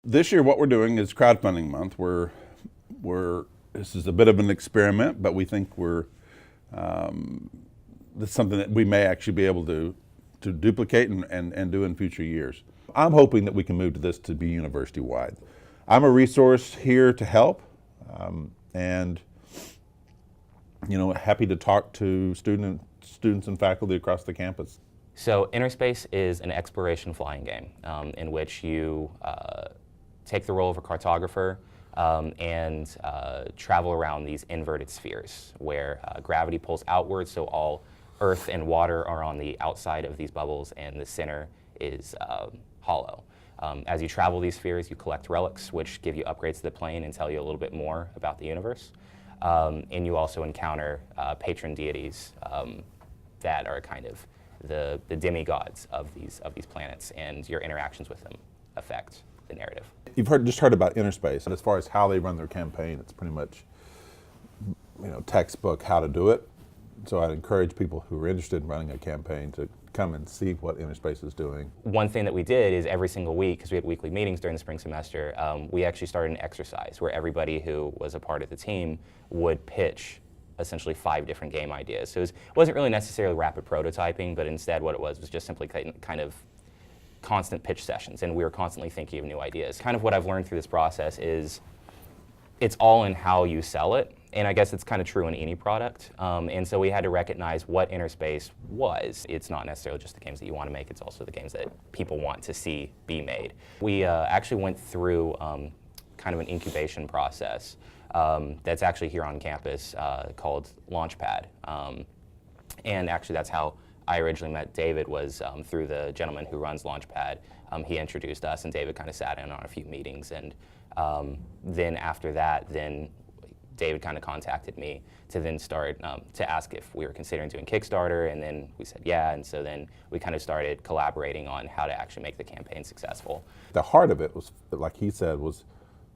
This year, what we're doing is crowdfunding month. This is a bit of an experiment, but we think this is something that we may actually be able to duplicate and do in future years. I'm hoping that we can move to this to be university-wide. I'm a resource here to help, and happy to talk to students and faculty across the campus. So Interspace is an exploration flying game in which you take the role of a cartographer and travel around these inverted spheres where gravity pulls outwards, so all Earth and water are on the outside of these bubbles and the center is hollow. As you travel these spheres, you collect relics which give you upgrades to the plane and tell you a little bit more about the universe. And you also encounter patron deities that are kind of the demigods of these planets, and your interactions with them affect the narrative. You've just heard about Interspace, and as far as how they run their campaign, it's pretty much textbook how to do it. So I'd encourage people who are interested in running a campaign to come and see what Interspace is doing. One thing that we did is every single week, because we had weekly meetings during the spring semester, we actually started an exercise where everybody who was a part of the team would pitch essentially 5 different game ideas. So it wasn't really necessarily rapid prototyping, but instead what it was just simply kind of constant pitch sessions, and we were constantly thinking of new ideas. Kind of what I've learned through this process is it's all in how you sell it, and I guess it's kind of true in any product. And so we had to recognize what Interspace was. It's not necessarily just the games that you want to make, it's also the games that people want to see be made. We actually went through kind of an incubation process that's actually here on campus called Launchpad. And actually that's how I originally met David, was through the gentleman who runs Launchpad. He introduced us, and David kind of sat in on a few meetings, and then after that, then David kind of contacted me to then start to ask if we were considering doing Kickstarter, and then we said yeah, and so then we kind of started collaborating on how to actually make the campaign successful. The heart of it was, like he said, was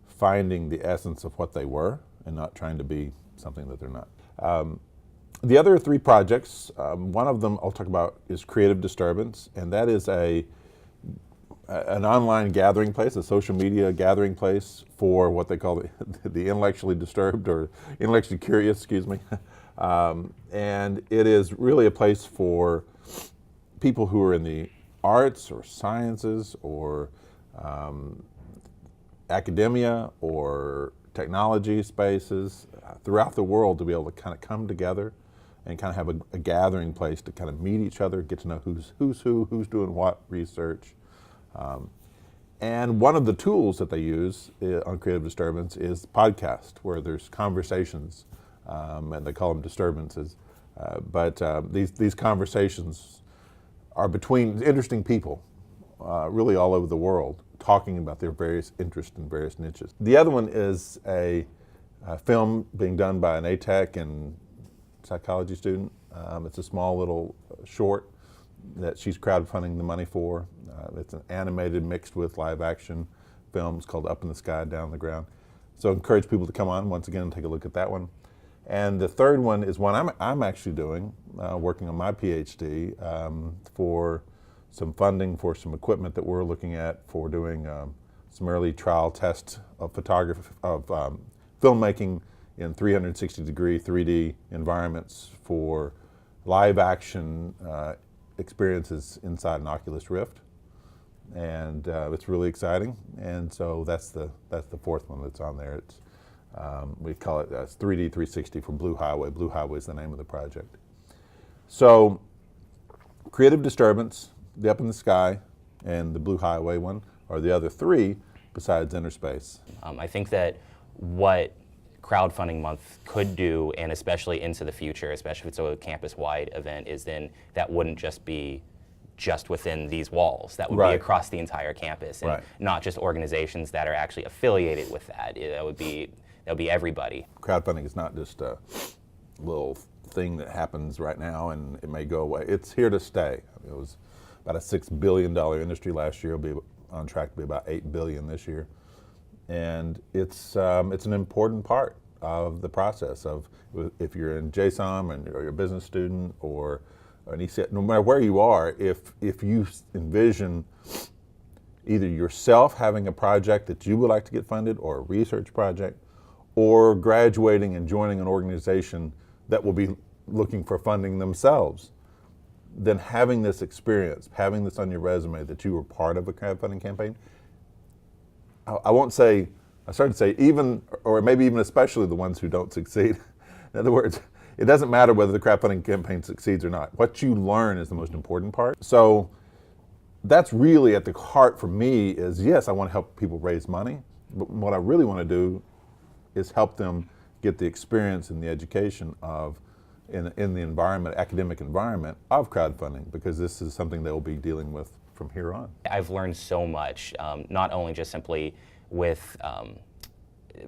finding the essence of what they were and not trying to be something that they're not. The other 3 projects, one of them I'll talk about is Creative Disturbance, and that is an online gathering place, a social media gathering place for what they call the intellectually disturbed, or intellectually curious, excuse me. And it is really a place for people who are in the arts or sciences or academia or technology spaces throughout the world to be able to kind of come together and kind of have a gathering place to kind of meet each other, get to know who's doing what research. And one of the tools that they use on Creative Disturbance is podcast, where there's conversations, and they call them disturbances. But these conversations are between interesting people, really all over the world, talking about their various interests in various niches. The other one is a film being done by an ATech and psychology student. It's a small little short that she's crowdfunding the money for. It's an animated mixed with live action films called Up in the Sky, Down on the Ground. So I encourage people to come on once again and take a look at that one. And the third one is one I'm actually doing, working on my PhD for some funding for some equipment that we're looking at for doing some early trial tests of filmmaking in 360-degree 3D environments for live action experiences inside an Oculus Rift, and it's really exciting. And so that's the 4th one that's on there. It's we call it 3D 360 for Blue Highway. Blue Highway is the name of the project. So Creative Disturbance, the Up in the Sky, and the Blue Highway one are the other 3 besides Interspace. I think that what crowdfunding month could do, and especially into the future, especially if it's a campus-wide event, is then that wouldn't just be just within these walls. That would be across the entire campus, and not just organizations that are actually affiliated with that. That would be everybody. Crowdfunding is not just a little thing that happens right now and it may go away. It's here to stay. I mean, it was about a $6 billion industry last year. It'll be on track to be about $8 billion this year. And it's an important part of the process of, if you're in JSOM or you're a business student or an ECS, no matter where you are, if you envision either yourself having a project that you would like to get funded, or a research project, or graduating and joining an organization that will be looking for funding themselves, then having this experience, having this on your resume that you were part of a crowdfunding campaign, I won't say, I started to say even, or maybe even especially the ones who don't succeed. In other words, it doesn't matter whether the crowdfunding campaign succeeds or not. What you learn is the most important part. So that's really at the heart for me is, yes, I want to help people raise money, but what I really want to do is help them get the experience and the education of, in the environment, academic environment of crowdfunding, because this is something they'll be dealing with from here on. I've learned so much, not only just simply with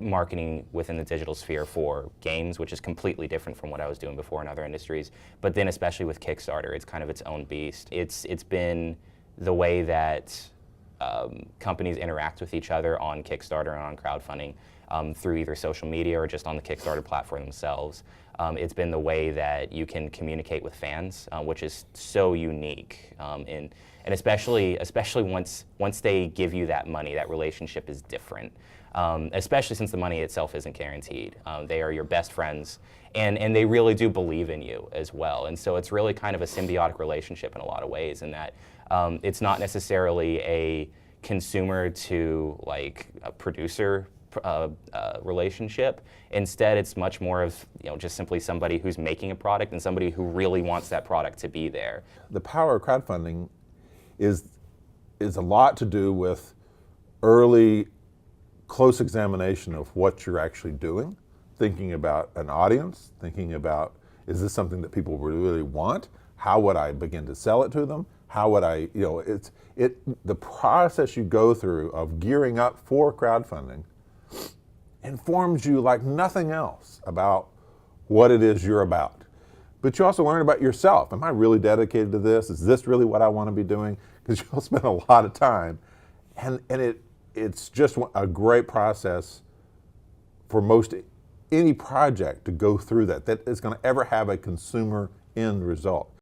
marketing within the digital sphere for games, which is completely different from what I was doing before in other industries, but then especially with Kickstarter, it's kind of its own beast. It's been the way that companies interact with each other on Kickstarter and on crowdfunding through either social media or just on the Kickstarter platform themselves. It's been the way that you can communicate with fans, which is so unique. And especially once they give you that money, that relationship is different. Especially since the money itself isn't guaranteed. They are your best friends, and they really do believe in you as well. And so it's really kind of a symbiotic relationship in a lot of ways, in that it's not necessarily a consumer to like a producer relationship. Instead, it's much more of just simply somebody who's making a product and somebody who really wants that product to be there. The power of crowdfunding is a lot to do with early close examination of what you're actually doing, thinking about an audience, thinking about, is this something that people really want? How would I begin to sell it to them? How would I, the process you go through of gearing up for crowdfunding informs you like nothing else about what it is you're about. But you also learn about yourself. Am I really dedicated to this? Is this really what I want to be doing? Because you'll spend a lot of time. And it's just a great process for any project to go through that is going to ever have a consumer end result.